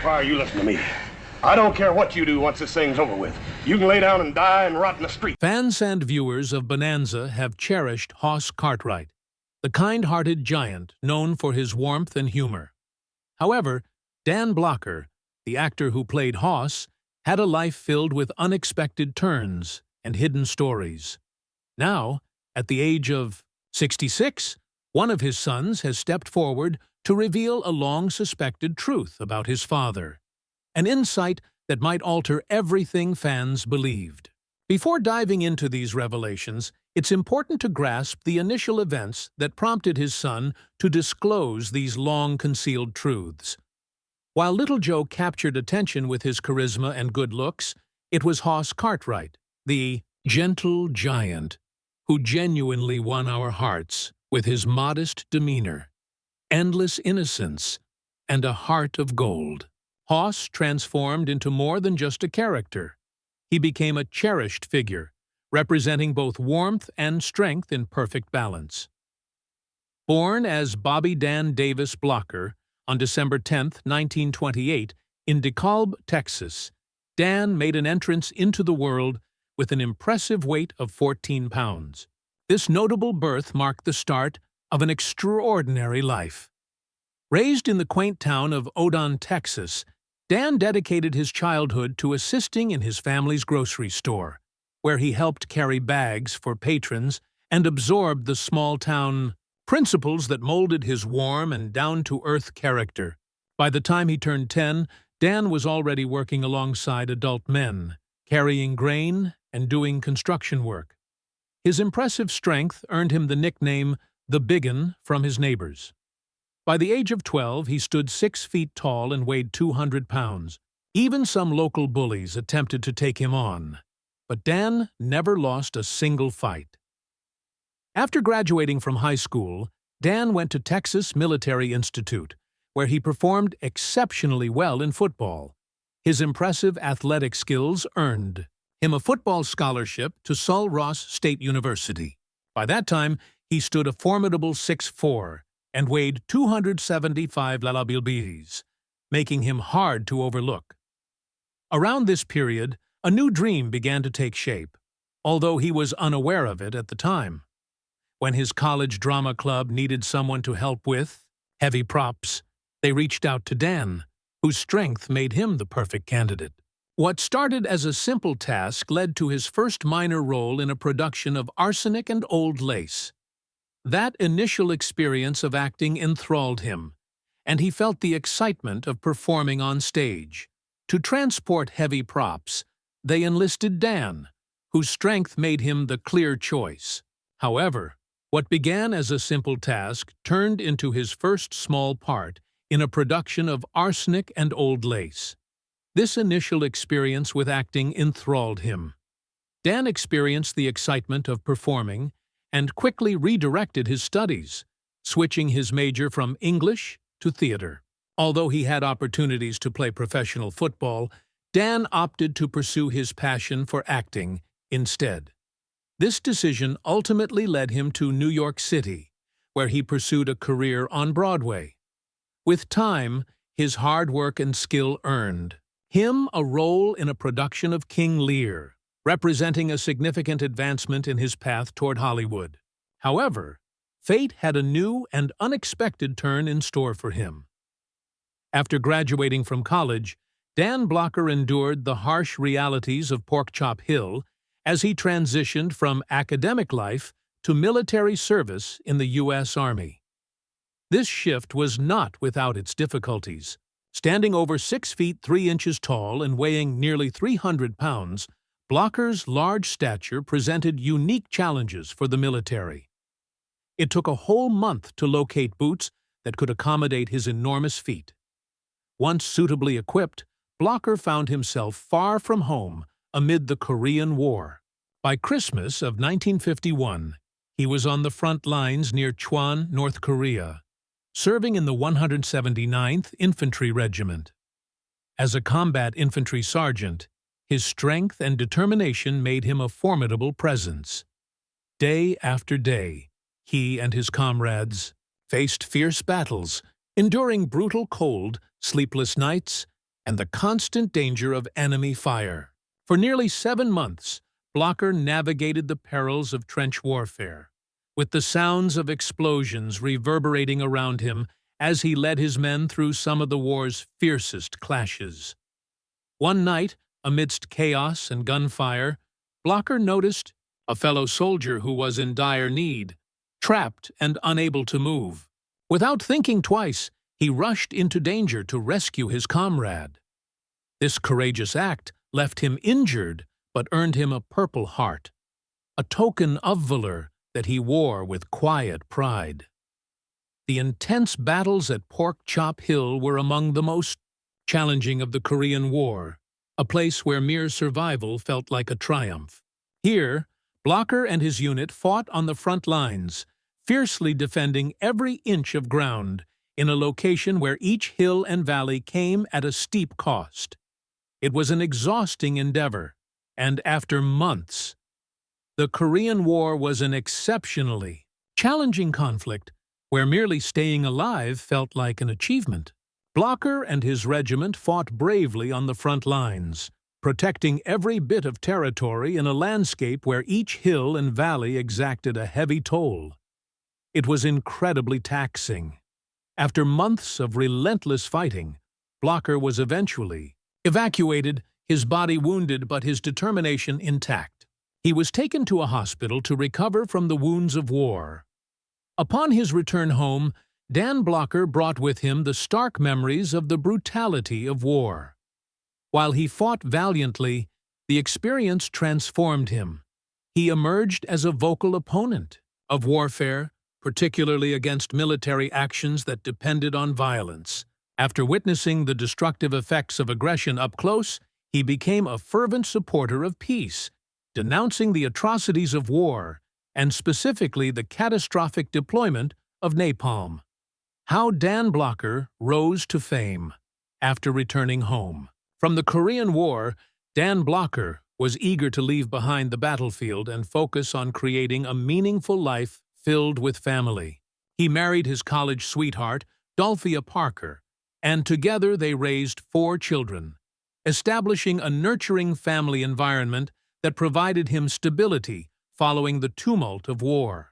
Pryor, you listen to me. I don't care what you do once this thing's over with. You can lay down and die and rot in the street. Fans and viewers of Bonanza have cherished Hoss Cartwright, the kind-hearted giant known for his warmth and humor. However, Dan Blocker, the actor who played Hoss, had a life filled with unexpected turns and hidden stories. Now, at the age of 66, one of his sons has stepped forward to reveal a long-suspected truth about his father, an insight that might alter everything fans believed. Before diving into these revelations, it's important to grasp the initial events that prompted his son to disclose these long-concealed truths. While Little Joe captured attention with his charisma and good looks, it was Hoss Cartwright, the gentle giant, who genuinely won our hearts with his modest demeanor, endless innocence, and a heart of gold. Hoss transformed into more than just a character. He became a cherished figure, representing both warmth and strength in perfect balance. Born as Bobby Dan Davis Blocker on December 10, 1928, in DeKalb, Texas, Dan made an entrance into the world with an impressive weight of 14 pounds. This notable birth marked the start of an extraordinary life. Raised in the quaint town of Odon, Texas, Dan dedicated his childhood to assisting in his family's grocery store, where he helped carry bags for patrons and absorbed the small-town principles that molded his warm and down-to-earth character. By the time he turned 10, Dan was already working alongside adult men, carrying grain and doing construction work. His impressive strength earned him the nickname the Biggin from his neighbors. By the age of 12, he stood 6 feet tall and weighed 200 pounds. Even some local bullies attempted to take him on, but Dan never lost a single fight. After graduating from high school, Dan went to Texas Military Institute, where he performed exceptionally well in football. His impressive athletic skills earned him a football scholarship to Sul Ross State University. By that time, he stood a formidable 6'4", and weighed 275 lbs, making him hard to overlook. Around this period, a new dream began to take shape, although he was unaware of it at the time. When his college drama club needed someone to help with heavy props, they reached out to Dan, whose strength made him the perfect candidate. What started as a simple task led to his first minor role in a production of Arsenic and Old Lace. That initial experience of acting enthralled him, and he felt the excitement of performing on stage. To transport heavy props, they enlisted Dan, whose strength made him the clear choice. However, what began as a simple task turned into his first small part in a production of Arsenic and Old Lace. This initial experience with acting enthralled him. Dan experienced the excitement of performing and quickly redirected his studies, switching his major from English to theater. Although he had opportunities to play professional football, Dan opted to pursue his passion for acting instead. This decision ultimately led him to New York City, where he pursued a career on Broadway. With time, his hard work and skill earned him a role in a production of King Lear, representing a significant advancement in his path toward Hollywood. However, fate had a new and unexpected turn in store for him. After graduating from college, Dan Blocker endured the harsh realities of Porkchop Hill as he transitioned from academic life to military service in the U.S. Army. This shift was not without its difficulties. Standing over 6 feet 3 inches tall and weighing nearly 300 pounds, Blocker's large stature presented unique challenges for the military. It took a whole month to locate boots that could accommodate his enormous feet. Once suitably equipped, Blocker found himself far from home amid the Korean War. By Christmas of 1951, he was on the front lines near Chwon, North Korea, serving in the 179th Infantry Regiment. As a combat infantry sergeant, his strength and determination made him a formidable presence. Day after day, he and his comrades faced fierce battles, enduring brutal cold, sleepless nights, and the constant danger of enemy fire. For nearly 7 months, Blocker navigated the perils of trench warfare, with the sounds of explosions reverberating around him as he led his men through some of the war's fiercest clashes. One night, amidst chaos and gunfire, Blocker noticed a fellow soldier who was in dire need, trapped and unable to move. Without thinking twice, he rushed into danger to rescue his comrade. This courageous act left him injured but earned him a Purple Heart, a token of valor that he wore with quiet pride. The intense battles at Pork Chop Hill were among the most challenging of the Korean War, a place where mere survival felt like a triumph. Here, Blocker and his unit fought on the front lines, fiercely defending every inch of ground in a location where each hill and valley came at a steep cost. It was an exhausting endeavor, and after months, the Korean War was an exceptionally challenging conflict where merely staying alive felt like an achievement. Blocker and his regiment fought bravely on the front lines, protecting every bit of territory in a landscape where each hill and valley exacted a heavy toll. It was incredibly taxing. After months of relentless fighting, Blocker was eventually evacuated, his body wounded but his determination intact. He was taken to a hospital to recover from the wounds of war. Upon his return home, Dan Blocker brought with him the stark memories of the brutality of war. While he fought valiantly, the experience transformed him. He emerged as a vocal opponent of warfare, particularly against military actions that depended on violence. After witnessing the destructive effects of aggression up close, he became a fervent supporter of peace, denouncing the atrocities of war, and specifically the catastrophic deployment of napalm. How Dan Blocker rose to fame after returning home. From the Korean War, Dan Blocker was eager to leave behind the battlefield and focus on creating a meaningful life filled with family. He married his college sweetheart, Dolphia Parker, and together they raised 4 children, establishing a nurturing family environment that provided him stability following the tumult of war.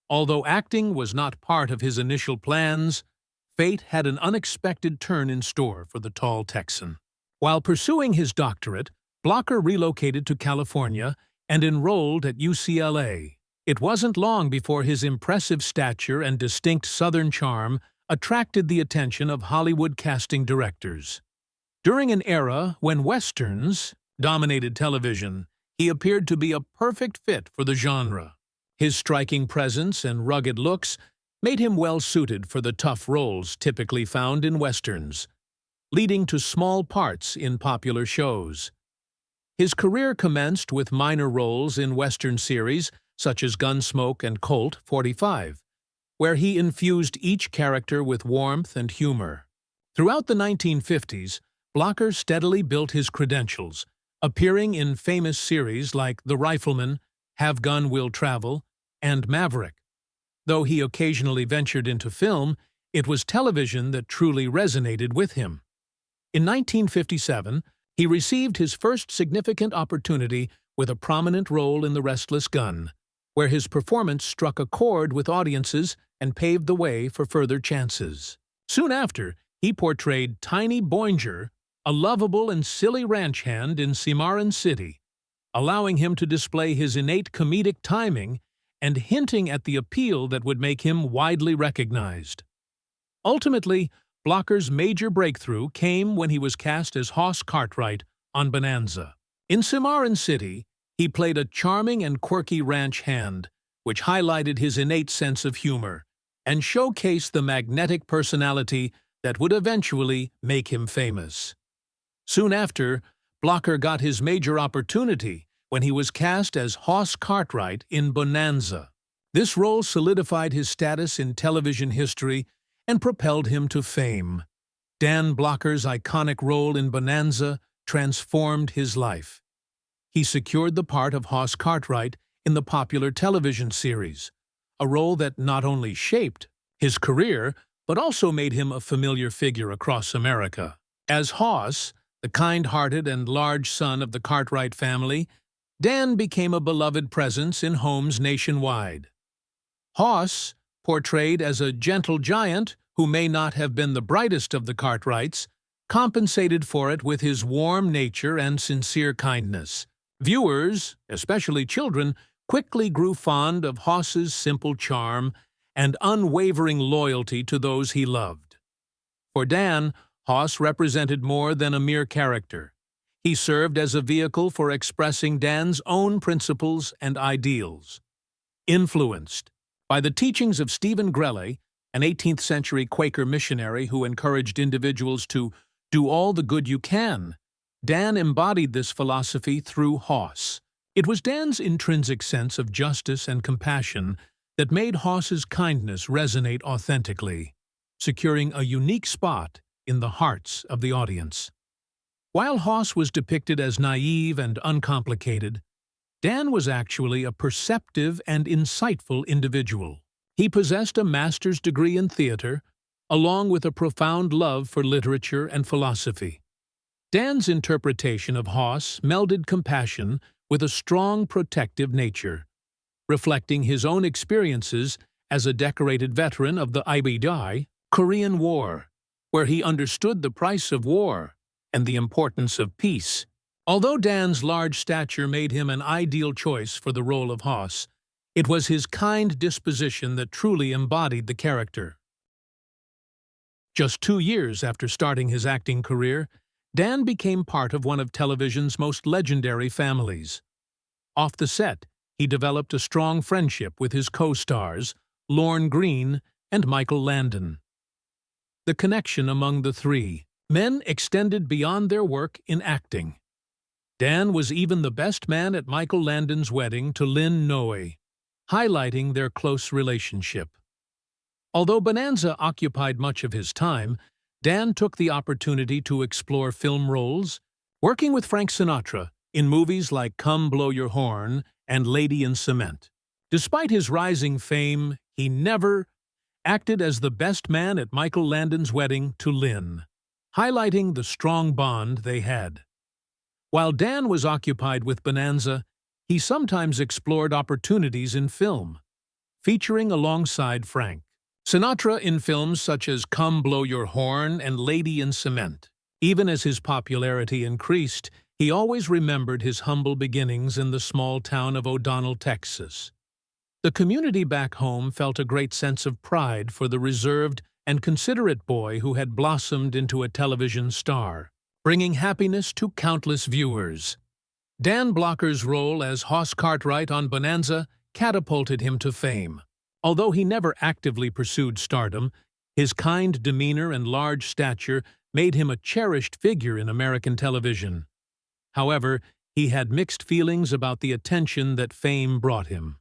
Although acting was not part of his initial plans, fate had an unexpected turn in store for the tall Texan. While pursuing his doctorate, Blocker relocated to California and enrolled at UCLA. It wasn't long before his impressive stature and distinct Southern charm attracted the attention of Hollywood casting directors. During an era when Westerns dominated television, he appeared to be a perfect fit for the genre. His striking presence and rugged looks made him well-suited for the tough roles typically found in Westerns, leading to small parts in popular shows. His career commenced with minor roles in Western series such as Gunsmoke and Colt 45, where he infused each character with warmth and humor. Throughout the 1950s, Blocker steadily built his credentials, appearing in famous series like The Rifleman, Have Gun Will Travel, and Maverick. Though he occasionally ventured into film, it was television that truly resonated with him. In 1957, he received his first significant opportunity with a prominent role in The Restless Gun, where his performance struck a chord with audiences and paved the way for further chances. Soon after, he portrayed Tiny Boinger, a lovable and silly ranch hand in Cimarron City, allowing him to display his innate comedic timing and hinting at the appeal that would make him widely recognized. Ultimately, Blocker's major breakthrough came when he was cast as Hoss Cartwright on Bonanza. In Cimarron City, he played a charming and quirky ranch hand, which highlighted his innate sense of humor and showcased the magnetic personality that would eventually make him famous. Soon after, Blocker got his major opportunity when he was cast as Hoss Cartwright in Bonanza. This role solidified his status in television history and propelled him to fame. Dan Blocker's iconic role in Bonanza transformed his life. He secured the part of Hoss Cartwright in the popular television series, a role that not only shaped his career, but also made him a familiar figure across America. As Hoss, the kind-hearted and large son of the Cartwright family, Dan became a beloved presence in homes nationwide. Hoss, portrayed as a gentle giant who may not have been the brightest of the Cartwrights, compensated for it with his warm nature and sincere kindness. Viewers, especially children, quickly grew fond of Hoss's simple charm and unwavering loyalty to those he loved. For Dan, Hoss represented more than a mere character. He served as a vehicle for expressing Dan's own principles and ideals. Influenced by the teachings of Stephen Grelle, an 18th-century Quaker missionary who encouraged individuals to do all the good you can, Dan embodied this philosophy through Hoss. It was Dan's intrinsic sense of justice and compassion that made Hoss's kindness resonate authentically, securing a unique spot in the hearts of the audience. While Hoss was depicted as naive and uncomplicated, Dan was actually a perceptive and insightful individual. He possessed a master's degree in theater, along with a profound love for literature and philosophy. Dan's interpretation of Hoss melded compassion with a strong protective nature, reflecting his own experiences as a decorated veteran of the Ibidai Korean War, where he understood the price of war and the importance of peace. Although Dan's large stature made him an ideal choice for the role of Hoss, it was his kind disposition that truly embodied the character. Just 2 years after starting his acting career, Dan became part of one of television's most legendary families. Off the set, he developed a strong friendship with his co-stars, Lorne Greene and Michael Landon. The connection among the three men extended beyond their work in acting. Dan was even the best man at Michael Landon's wedding to Lynn Noe, highlighting their close relationship. Although Bonanza occupied much of his time, Dan took the opportunity to explore film roles, working with Frank Sinatra in movies like Come Blow Your Horn and Lady in Cement. Despite his rising fame, he never acted as the best man at Michael Landon's wedding to Lynn, highlighting the strong bond they had. While Dan was occupied with Bonanza, he sometimes explored opportunities in film, featuring alongside Frank Sinatra in films such as Come Blow Your Horn and Lady in Cement. Even as his popularity increased, he always remembered his humble beginnings in the small town of O'Donnell, Texas. The community back home felt a great sense of pride for the reserved and considerate boy who had blossomed into a television star, bringing happiness to countless viewers. Dan Blocker's role as Hoss Cartwright on Bonanza catapulted him to fame. Although he never actively pursued stardom, his kind demeanor and large stature made him a cherished figure in American television. However, he had mixed feelings about the attention that fame brought him.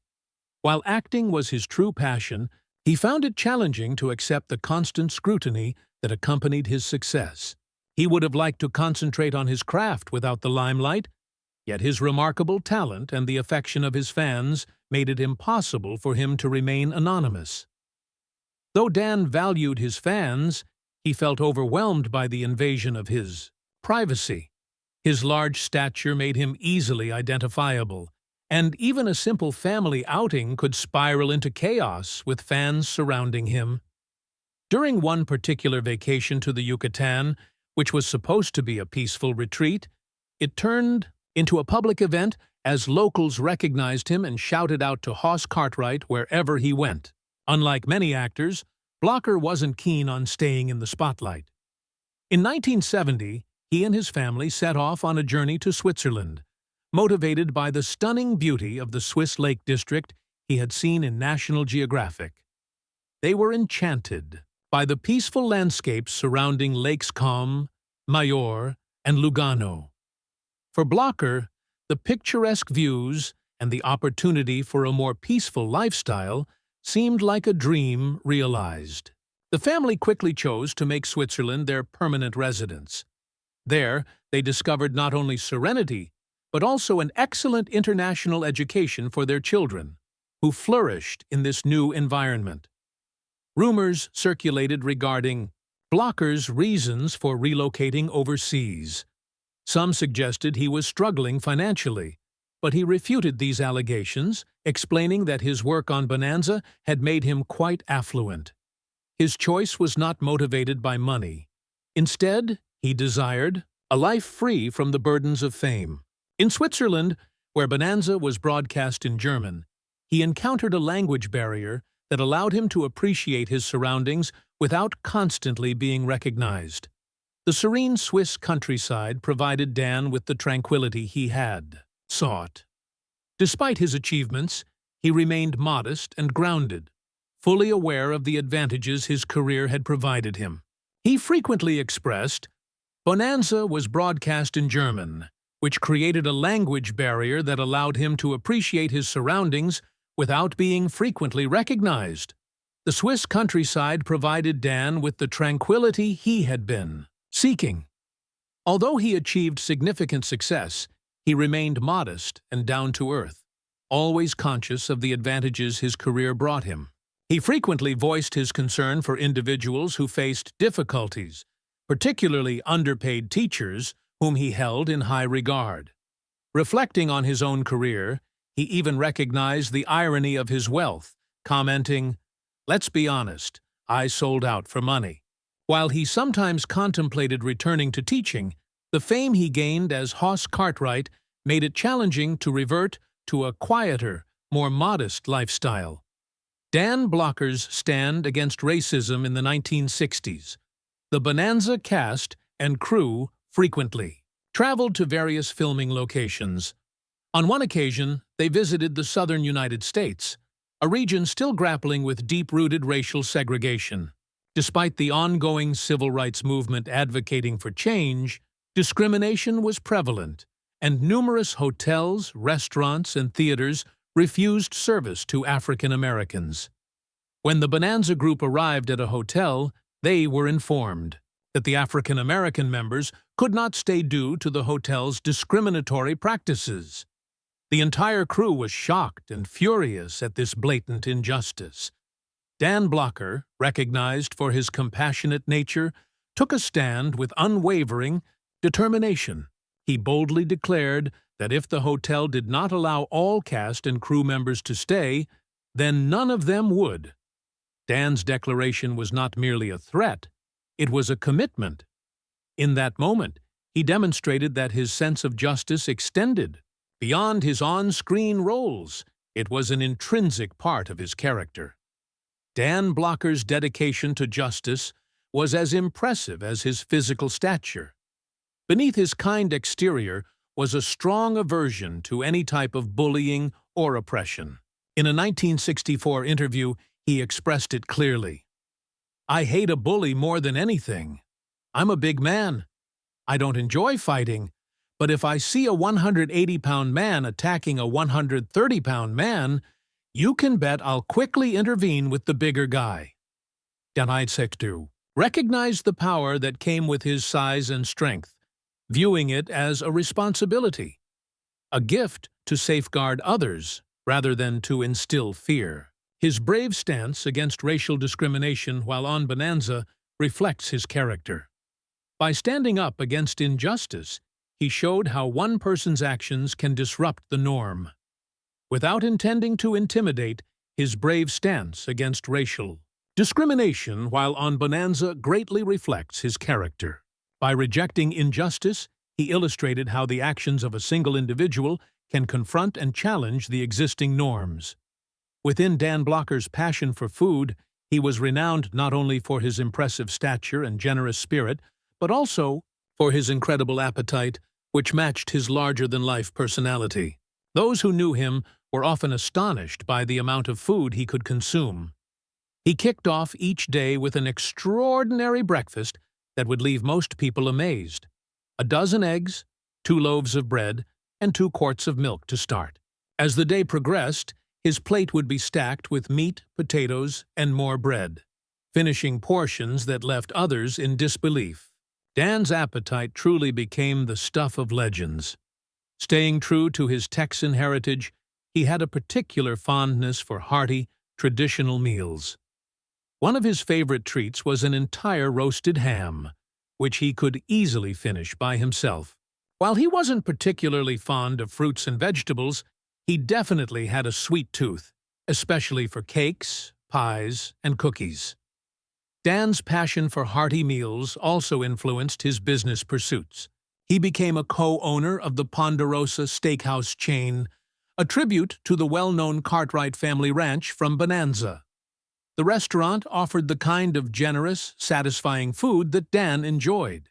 While acting was his true passion, he found it challenging to accept the constant scrutiny that accompanied his success. He would have liked to concentrate on his craft without the limelight, yet his remarkable talent and the affection of his fans made it impossible for him to remain anonymous. Though Dan valued his fans, he felt overwhelmed by the invasion of his privacy. His large stature made him easily identifiable, and even a simple family outing could spiral into chaos with fans surrounding him. During one particular vacation to the Yucatan, which was supposed to be a peaceful retreat, it turned into a public event as locals recognized him and shouted out to Hoss Cartwright wherever he went. Unlike many actors, Blocker wasn't keen on staying in the spotlight. In 1970, he and his family set off on a journey to Switzerland, motivated by the stunning beauty of the Swiss Lake District he had seen in National Geographic. They were enchanted by the peaceful landscapes surrounding Lakes Comme, Mayor, and Lugano. For Blocker, the picturesque views and the opportunity for a more peaceful lifestyle seemed like a dream realized. The family quickly chose to make Switzerland their permanent residence. There, they discovered not only serenity, but also an excellent international education for their children, who flourished in this new environment. Rumors circulated regarding Blocker's reasons for relocating overseas. Some suggested he was struggling financially, but he refuted these allegations, explaining that his work on Bonanza had made him quite affluent. His choice was not motivated by money. Instead, he desired a life free from the burdens of fame. In Switzerland, where Bonanza was broadcast in German, he encountered a language barrier that allowed him to appreciate his surroundings without constantly being recognized. The serene Swiss countryside provided Dan with the tranquility he had sought. Despite his achievements, he remained modest and grounded, fully aware of the advantages his career had provided him. He frequently expressed, "Bonanza was broadcast in German, which created a language barrier that allowed him to appreciate his surroundings without being frequently recognized." The Swiss countryside provided Dan with the tranquility he had been seeking. Although he achieved significant success, he remained modest and down-to-earth, always conscious of the advantages his career brought him. He frequently voiced his concern for individuals who faced difficulties, particularly underpaid teachers whom he held in high regard. Reflecting on his own career, he even recognized the irony of his wealth, commenting, "Let's be honest, I sold out for money." While he sometimes contemplated returning to teaching, the fame he gained as Hoss Cartwright made it challenging to revert to a quieter, more modest lifestyle. Dan Blocker's stand against racism in the 1960s. The Bonanza cast and crew frequently traveled to various filming locations. On one occasion, they visited the southern United States, a region still grappling with deep-rooted racial segregation. Despite the ongoing civil rights movement advocating for change, discrimination was prevalent, and numerous hotels, restaurants, and theaters refused service to African Americans. When the Bonanza group arrived at a hotel, they were informed that the African American members could not stay due to the hotel's discriminatory practices. The entire crew was shocked and furious at this blatant injustice. Dan Blocker, recognized for his compassionate nature, took a stand with unwavering determination. He boldly declared that if the hotel did not allow all cast and crew members to stay, then none of them would. Dan's declaration was not merely a threat, it was a commitment. In that moment, he demonstrated that his sense of justice extended beyond his on-screen roles. It was an intrinsic part of his character. Dan Blocker's dedication to justice was as impressive as his physical stature. Beneath his kind exterior was a strong aversion to any type of bullying or oppression. In a 1964 interview, he expressed it clearly. "I hate a bully more than anything. I'm a big man. I don't enjoy fighting, but if I see a 180-pound man attacking a 130-pound man, you can bet I'll quickly intervene with the bigger guy." Dan Sektu recognized the power that came with his size and strength, viewing it as a responsibility, a gift to safeguard others rather than to instill fear. His brave stance against racial discrimination while on Bonanza reflects his character. By standing up against injustice, he showed how one person's actions can disrupt the norm. Without intending to intimidate, his brave stance against racial discrimination while on Bonanza greatly reflects his character. By rejecting injustice, he illustrated how the actions of a single individual can confront and challenge the existing norms. Within Dan Blocker's passion for food, he was renowned not only for his impressive stature and generous spirit, but also for his incredible appetite, which matched his larger-than-life personality. Those who knew him were often astonished by the amount of food he could consume. He kicked off each day with an extraordinary breakfast that would leave most people amazed. 12 eggs, 2 loaves of bread, and 2 quarts of milk to start. As the day progressed, his plate would be stacked with meat, potatoes, and more bread, finishing portions that left others in disbelief. Dan's appetite truly became the stuff of legends. Staying true to his Texan heritage, he had a particular fondness for hearty, traditional meals. One of his favorite treats was an entire roasted ham, which he could easily finish by himself. While he wasn't particularly fond of fruits and vegetables, he definitely had a sweet tooth, especially for cakes, pies, and cookies. Dan's passion for hearty meals also influenced his business pursuits. He became a co-owner of the Ponderosa Steakhouse chain, a tribute to the well-known Cartwright family ranch from Bonanza. The restaurant offered the kind of generous, satisfying food that Dan enjoyed.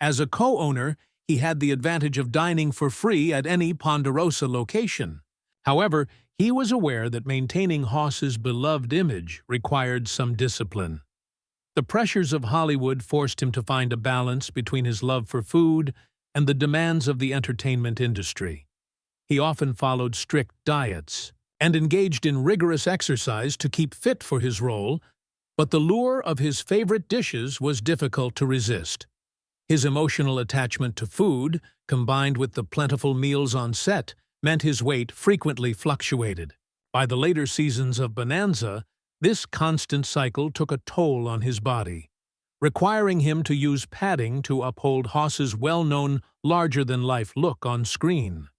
As a co-owner, he had the advantage of dining for free at any Ponderosa location. However, he was aware that maintaining Hoss's beloved image required some discipline. The pressures of Hollywood forced him to find a balance between his love for food and the demands of the entertainment industry. He often followed strict diets and engaged in rigorous exercise to keep fit for his role, but the lure of his favorite dishes was difficult to resist. His emotional attachment to food, combined with the plentiful meals on set, meant his weight frequently fluctuated. By the later seasons of Bonanza, this constant cycle took a toll on his body, requiring him to use padding to uphold Hoss's well-known larger-than-life look on screen.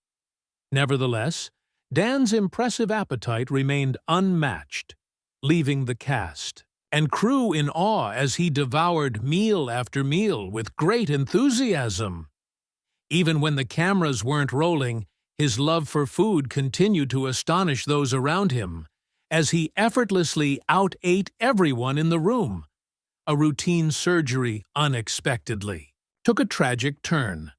Nevertheless, Dan's impressive appetite remained unmatched, leaving the cast and crew in awe as he devoured meal after meal with great enthusiasm. Even when the cameras weren't rolling, his love for food continued to astonish those around him, as he effortlessly out-ate everyone in the room. A routine surgery unexpectedly took a tragic turn.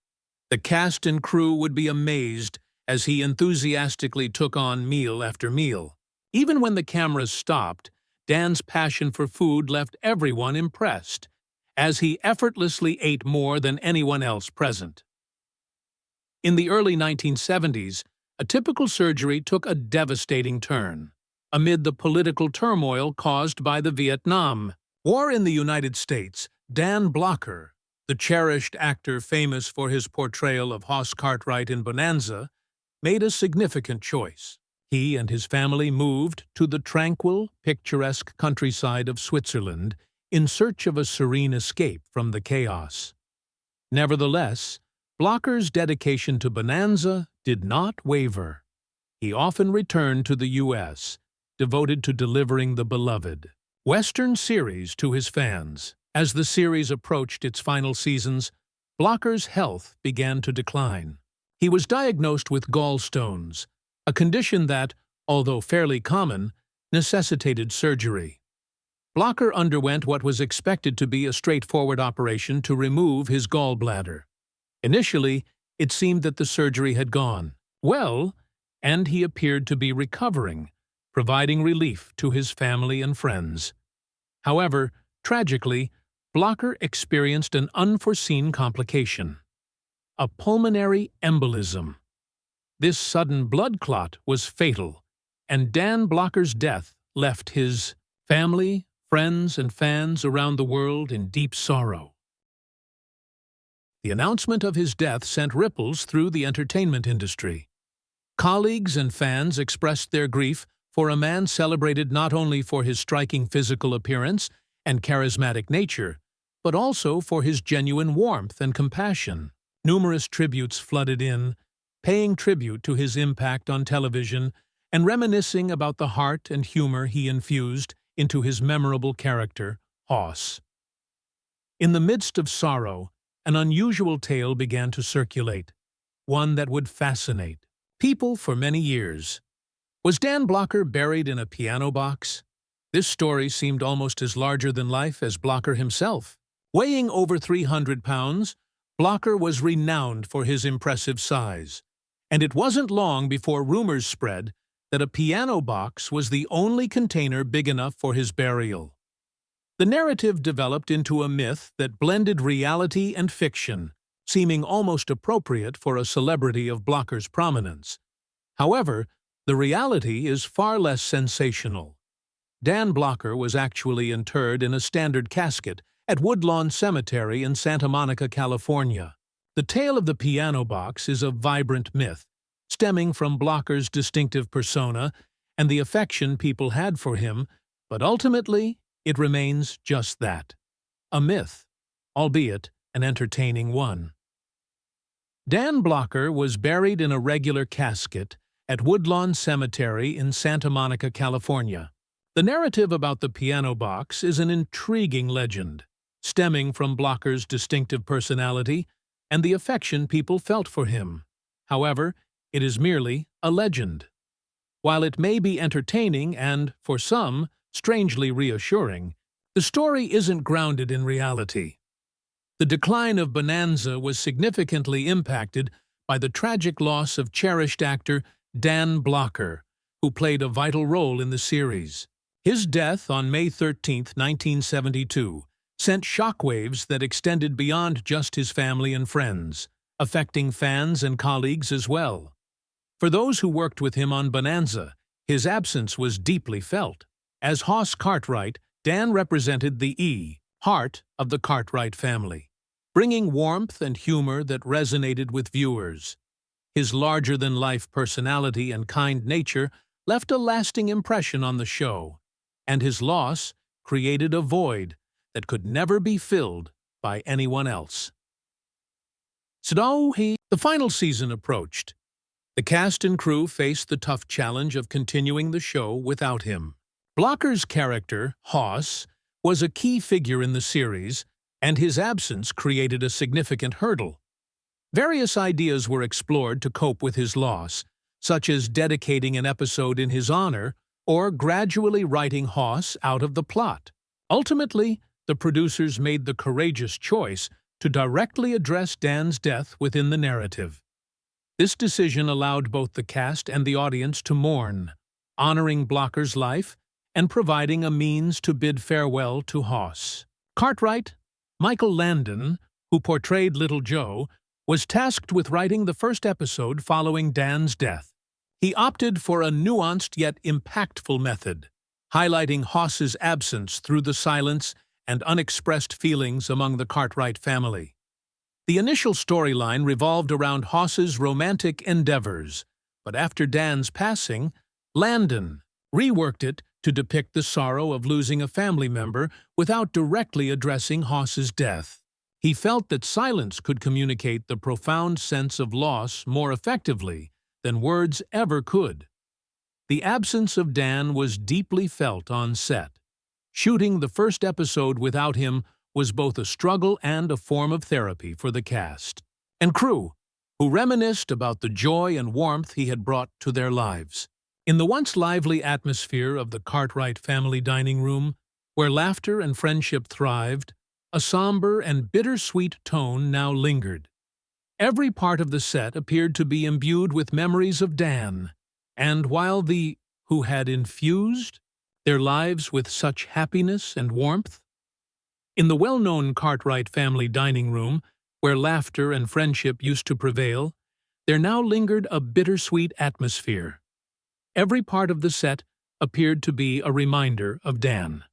The cast and crew would be amazed as he enthusiastically took on meal after meal. Even when the cameras stopped, Dan's passion for food left everyone impressed, as he effortlessly ate more than anyone else present. In the early 1970s, a typical surgery took a devastating turn. Amid the political turmoil caused by the Vietnam War in the United States, Dan Blocker, the cherished actor famous for his portrayal of Hoss Cartwright in Bonanza, made a significant choice. He and his family moved to the tranquil, picturesque countryside of Switzerland in search of a serene escape from the chaos. Nevertheless, Blocker's dedication to Bonanza did not waver. He often returned to the U.S., devoted to delivering the beloved Western series to his fans. As the series approached its final seasons, Blocker's health began to decline. He was diagnosed with gallstones, a condition that, although fairly common, necessitated surgery. Blocker underwent what was expected to be a straightforward operation to remove his gallbladder. Initially, it seemed that the surgery had gone well, and he appeared to be recovering, providing relief to his family and friends. However, tragically, Blocker experienced an unforeseen complication: a pulmonary embolism. This sudden blood clot was fatal, and Dan Blocker's death left his family, friends, and fans around the world in deep sorrow. The announcement of his death sent ripples through the entertainment industry. Colleagues and fans expressed their grief for a man celebrated not only for his striking physical appearance and charismatic nature, but also for his genuine warmth and compassion. Numerous tributes flooded in, paying tribute to his impact on television and reminiscing about the heart and humor he infused into his memorable character, Hoss. In the midst of sorrow, an unusual tale began to circulate, one that would fascinate people for many years. Was Dan Blocker buried in a piano box? This story seemed almost as larger than life as Blocker himself. Weighing over 300 pounds, Blocker was renowned for his impressive size, and it wasn't long before rumors spread that a piano box was the only container big enough for his burial. The narrative developed into a myth that blended reality and fiction, seeming almost appropriate for a celebrity of Blocker's prominence. However, the reality is far less sensational. Dan Blocker was actually interred in a standard casket at Woodlawn Cemetery in Santa Monica, California. The tale of the piano box is a vibrant myth, stemming from Blocker's distinctive persona and the affection people had for him, but ultimately, it remains just that, a myth, albeit an entertaining one. Dan Blocker was buried in a regular casket at Woodlawn Cemetery in Santa Monica, California. The narrative about the piano box is an intriguing legend, stemming from Blocker's distinctive personality and the affection people felt for him. However, it is merely a legend. While it may be entertaining and, for some, strangely reassuring, the story isn't grounded in reality. The decline of Bonanza was significantly impacted by the tragic loss of cherished actor Dan Blocker, who played a vital role in the series. His death on May 13, 1972, sent shockwaves that extended beyond just his family and friends, affecting fans and colleagues as well. For those who worked with him on Bonanza, his absence was deeply felt. As Hoss Cartwright, Dan represented the heart of the Cartwright family, bringing warmth and humor that resonated with viewers. His larger-than-life personality and kind nature left a lasting impression on the show, and his loss created a void that could never be filled by anyone else. The final season approached. The cast and crew faced the tough challenge of continuing the show without him. Blocker's character, Hoss, was a key figure in the series, and his absence created a significant hurdle. Various ideas were explored to cope with his loss, such as dedicating an episode in his honor or gradually writing Hoss out of the plot. Ultimately, the producers made the courageous choice to directly address Dan's death within the narrative. This decision allowed both the cast and the audience to mourn, honoring Blocker's life and providing a means to bid farewell to Hoss. Cartwright, Michael Landon, who portrayed Little Joe, was tasked with writing the first episode following Dan's death. He opted for a nuanced yet impactful method, highlighting Hoss's absence through the silence and unexpressed feelings among the Cartwright family. The initial storyline revolved around Hoss's romantic endeavors, but after Dan's passing, Landon reworked it to depict the sorrow of losing a family member without directly addressing Hoss's death. He felt that silence could communicate the profound sense of loss more effectively than words ever could. The absence of Dan was deeply felt on set. Shooting the first episode without him was both a struggle and a form of therapy for the cast and crew, who reminisced about the joy and warmth he had brought to their lives. In the once lively atmosphere of the Cartwright family dining room, where laughter and friendship thrived, a somber and bittersweet tone now lingered. Every part of the set appeared to be imbued with memories of Dan, and while who had infused their lives with such happiness and warmth. In the well-known Cartwright family dining room, where laughter and friendship used to prevail, there now lingered a bittersweet atmosphere. Every part of the set appeared to be a reminder of Dan.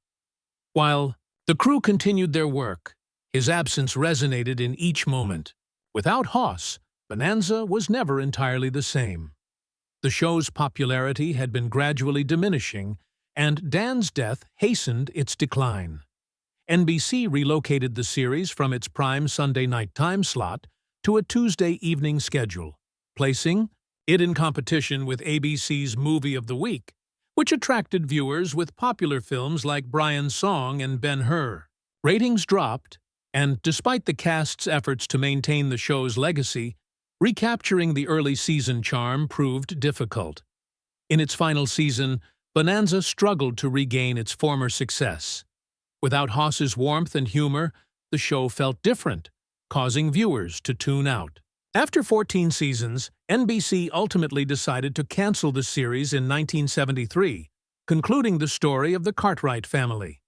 While the crew continued their work, his absence resonated in each moment. Without Hoss, Bonanza was never entirely the same. The show's popularity had been gradually diminishing, and Dan's death hastened its decline. NBC relocated the series from its prime Sunday night time slot to a Tuesday evening schedule, placing it in competition with ABC's Movie of the Week, which attracted viewers with popular films like Brian's Song and Ben-Hur. Ratings dropped, and despite the cast's efforts to maintain the show's legacy, recapturing the early season charm proved difficult. In its final season, Bonanza struggled to regain its former success. Without Hoss's warmth and humor, the show felt different, causing viewers to tune out. After 14 seasons, NBC ultimately decided to cancel the series in 1973, concluding the story of the Cartwright family.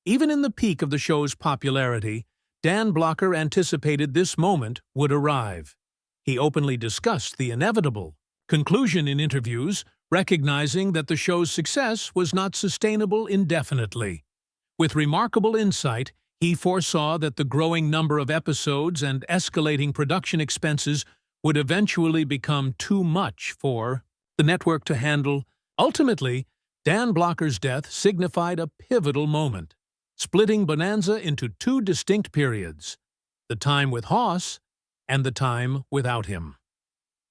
Even in the peak of the show's popularity, Dan Blocker anticipated this moment would arrive. He openly discussed the inevitable conclusion in interviews, recognizing that the show's success was not sustainable indefinitely. With remarkable insight, he foresaw that the growing number of episodes and escalating production expenses would eventually become too much for the network to handle. Ultimately, Dan Blocker's death signified a pivotal moment, splitting Bonanza into two distinct periods, the time with Hoss and the time without him.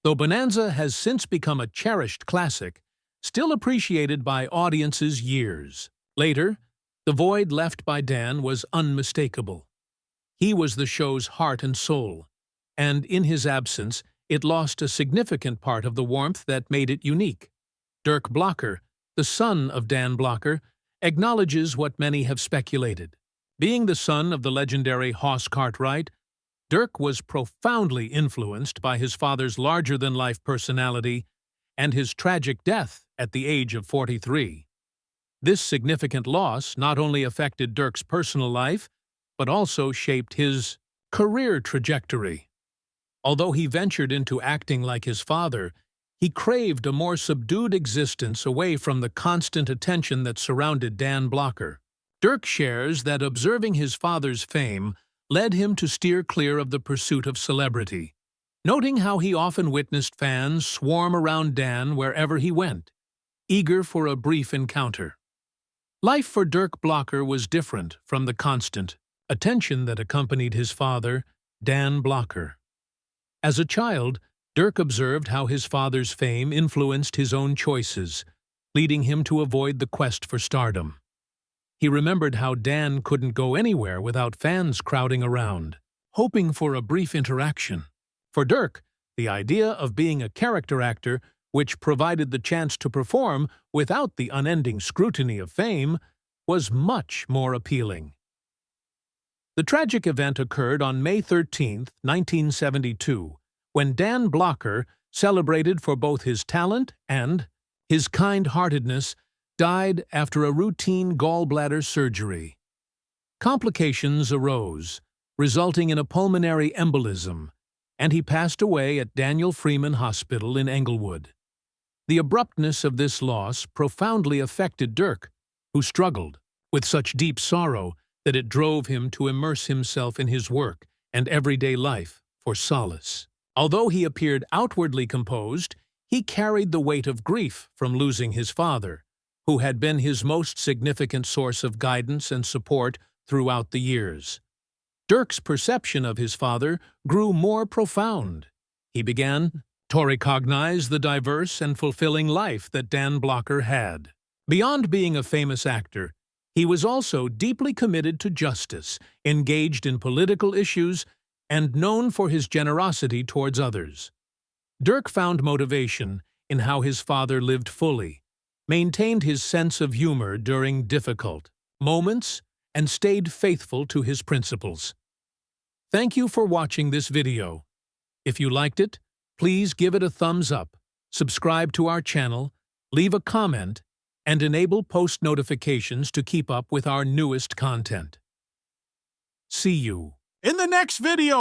Though Bonanza has since become a cherished classic, still appreciated by audiences years later, the void left by Dan was unmistakable. He was the show's heart and soul, and in his absence, it lost a significant part of the warmth that made it unique. Dirk Blocker, the son of Dan Blocker, acknowledges what many have speculated. Being the son of the legendary Hoss Cartwright, Dirk was profoundly influenced by his father's larger-than-life personality and his tragic death at the age of 43. This significant loss not only affected Dirk's personal life, but also shaped his career trajectory. Although he ventured into acting like his father, he craved a more subdued existence away from the constant attention that surrounded Dan Blocker. Dirk shares that observing his father's fame led him to steer clear of the pursuit of celebrity, noting how he often witnessed fans swarm around Dan wherever he went, eager for a brief encounter. Life for Dirk Blocker was different from the constant attention that accompanied his father, Dan Blocker. As a child, Dirk observed how his father's fame influenced his own choices, leading him to avoid the quest for stardom. He remembered how Dan couldn't go anywhere without fans crowding around, hoping for a brief interaction. For Dirk, the idea of being a character actor, which provided the chance to perform without the unending scrutiny of fame, was much more appealing. The tragic event occurred on May 13, 1972, when Dan Blocker, celebrated for both his talent and his kind-heartedness, died after a routine gallbladder surgery. Complications arose, resulting in a pulmonary embolism, and he passed away at Daniel Freeman Hospital in Englewood. The abruptness of this loss profoundly affected Dirk, who struggled with such deep sorrow that it drove him to immerse himself in his work and everyday life for solace. Although he appeared outwardly composed, he carried the weight of grief from losing his father, who had been his most significant source of guidance and support throughout the years. Dirk's perception of his father grew more profound. He began to recognize the diverse and fulfilling life that Dan Blocker had. Beyond being a famous actor, he was also deeply committed to justice, engaged in political issues, and known for his generosity towards others. Dirk found motivation in how his father lived fully, maintained his sense of humor during difficult moments, and stayed faithful to his principles. Thank you for watching this video. If you liked it, please give it a thumbs up, subscribe to our channel, leave a comment, and enable post notifications to keep up with our newest content. See you in the next video!